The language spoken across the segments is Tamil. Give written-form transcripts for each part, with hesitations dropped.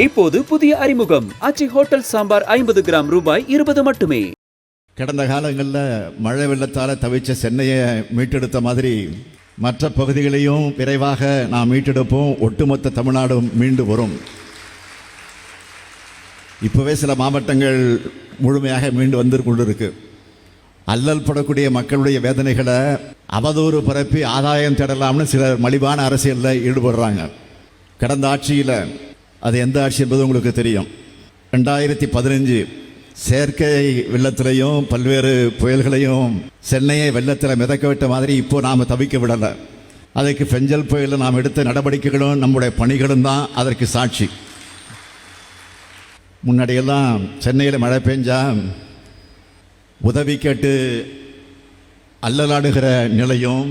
இப்போது புதிய அறிமுகம் ஆச்சி ஹோட்டல் சாம்பார் 50 கிராம் ரூபாய் 20 மட்டுமே. கடந்த காலங்களில் மழை வெள்ளத்தால் தவிச்ச சென்னையை மீட்டெடுத்த மாதிரி மற்ற பகுதிகளையும் விரைவாக நாம் மீட்டெடுப்போம். ஒட்டுமொத்த தமிழ்நாடும் மீண்டு வரும். இப்போவே சில மாவட்டங்கள் முழுமையாக மீண்டு வந்து கொண்டிருக்கு. அல்லல் படக்கூடிய மக்களுடைய வேதனைகளை அவதூறு பரப்பி ஆதாயம் தேடலாம்னு சிலர் மலிவான அரசியலில் ஈடுபடுறாங்க. கடந்த ஆட்சியில் அது எந்த ஆட்சி என்பது உங்களுக்கு தெரியும். 2015 செயற்கை வெள்ளத்திலையும் பல்வேறு புயல்களையும் சென்னையை வெள்ளத்தில் மிதக்க விட்ட மாதிரி இப்போ நாம் தவிக்க விடலை. அதுக்கு பெஞ்சல் புயலில் நாம் எடுத்த நடவடிக்கைகளும் நம்முடைய பணிகளும் தான் அதற்கு சாட்சி. முன்னாடியெல்லாம் சென்னையில் மழை பெஞ்சா உதவி கேட்டு அல்லலாடுகிற நிலையும்,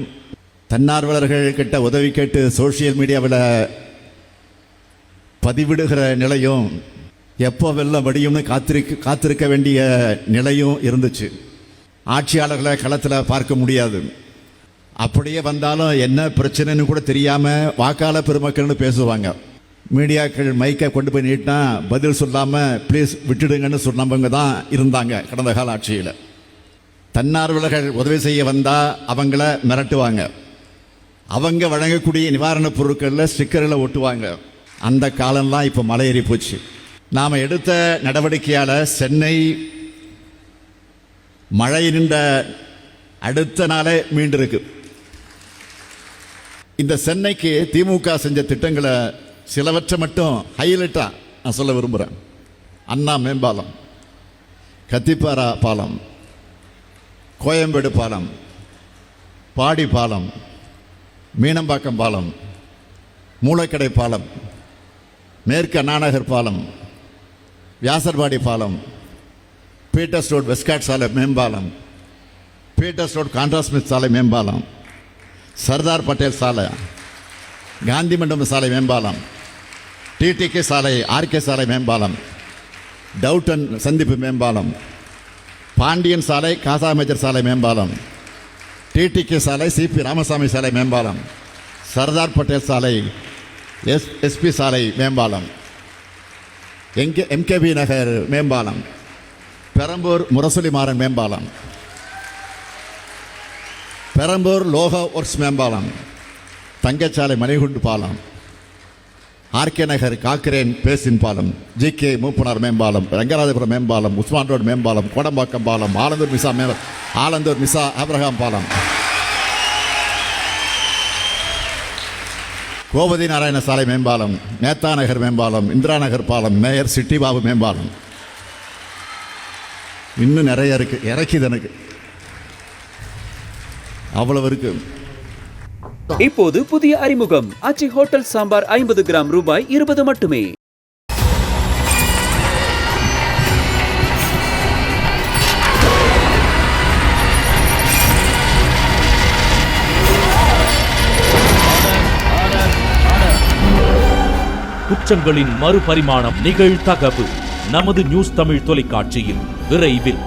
தன்னார்வலர்கள் கிட்ட உதவி கேட்டு சோசியல் மீடியாவில் பதிவிடுகிற நிலையும், எப்போ வெள்ளம் வடியும்னு காத்திருக்க வேண்டிய நிலையும் இருந்துச்சு. ஆட்சியாளர்களை களத்தில் பார்க்க முடியாது. அப்படியே வந்தாலும் என்ன பிரச்சனைன்னு கூட தெரியாமல் வாக்காளர் பெருமக்கள்னு பேசுவாங்க. மீடியாக்கள் மைக்கை கொண்டு போய் நீட்டினா பதில் சொல்லாமல் ப்ளீஸ் விட்டுடுங்கன்னு சொன்னவங்க தான் இருந்தாங்க கடந்த கால ஆட்சியில். தன்னார்வலர்கள் உதவி செய்ய வந்தால் அவங்கள மிரட்டுவாங்க. அவங்க வழங்கக்கூடிய நிவாரணப் பொருட்களில் ஸ்டிக்கரில் ஒட்டுவாங்க. அந்த காலம்லாம் இப்போ மலையேறி போச்சு. நாம் எடுத்த நடவடிக்கையால் சென்னை மழை நின்ற அடுத்த நாளே மீண்டிருக்கு. இந்த சென்னைக்கு திமுக செஞ்ச திட்டங்களை சிலவற்றை மட்டும் ஹைலைட்டாக நான் சொல்ல விரும்புகிறேன். அண்ணா மேம்பாலம், கத்திப்பாரா பாலம், கோயம்பேடு பாலம், பாடி பாலம், மீனம்பாக்கம் பாலம், மூலக்கடை பாலம், மேற்கு அண்ணாநகர் பாலம், வியாசர்பாடி பாலம், பீட்டர்ஸ் ரோட் வெஸ்ட்காட் சாலை மேம்பாலம், பீட்டர்ஸ் ரோட் கான்ட்ராஸ்மித் சாலை மேம்பாலம், சர்தார் பட்டேல் சாலை, காந்தி மண்டபம் சாலை மேம்பாலம், டிடிகே சாலை, ஆர்கே சாலை மேம்பாலம், டவுட்டன் சந்திப்பு மேம்பாலம், பாண்டியன் சாலை, காசா மேஜர் சாலை மேம்பாலம், டிடிகே சாலை, சிபி ராமசாமி சாலை மேம்பாலம், சர்தார் பட்டேல் சாலை, எஸ்பி சாலை மேம்பாலம், எம்கேபி நகர் மேம்பாலம், பெரம்பூர் முரசொலி மாறன் மேம்பாலம், பெரம்பூர் லோகா ஒர்க்ஸ் மேம்பாலம், தங்கச்சாலை மணிகுண்டு பாலம், ஆர்கே நகர் காக்கிரேன் பேசின் பாலம், ஜிகே மூப்பனார் மேம்பாலம், ரங்கராஜபுரம் மேம்பாலம், உஸ்மான் ரோடு மேம்பாலம், கோடம்பாக்கம் பாலம், ஆலந்தூர் மிசா ஆப்ரஹாம் பாலம், கோபதி நாராயண சாலை மேம்பாலம், நேதா நகர் மேம்பாலம், இந்திரா நகர் பாலம், மேயர் சிட்டிபாபு மேம்பாலம், இன்னும் நிறைய இருக்கு. இறக்கிது எனக்கு அவ்வளவு இருக்கு. இப்போது புதிய அறிமுகம் ஆச்சி ஹோட்டல் சாம்பார் 50 கிராம் ரூபாய் 20 மட்டுமே. குற்றங்களின் மறுபரிமாணம் நிகழ்தகவு நமது நியூஸ் தமிழ் தொலைக்காட்சியில் விரைவில்.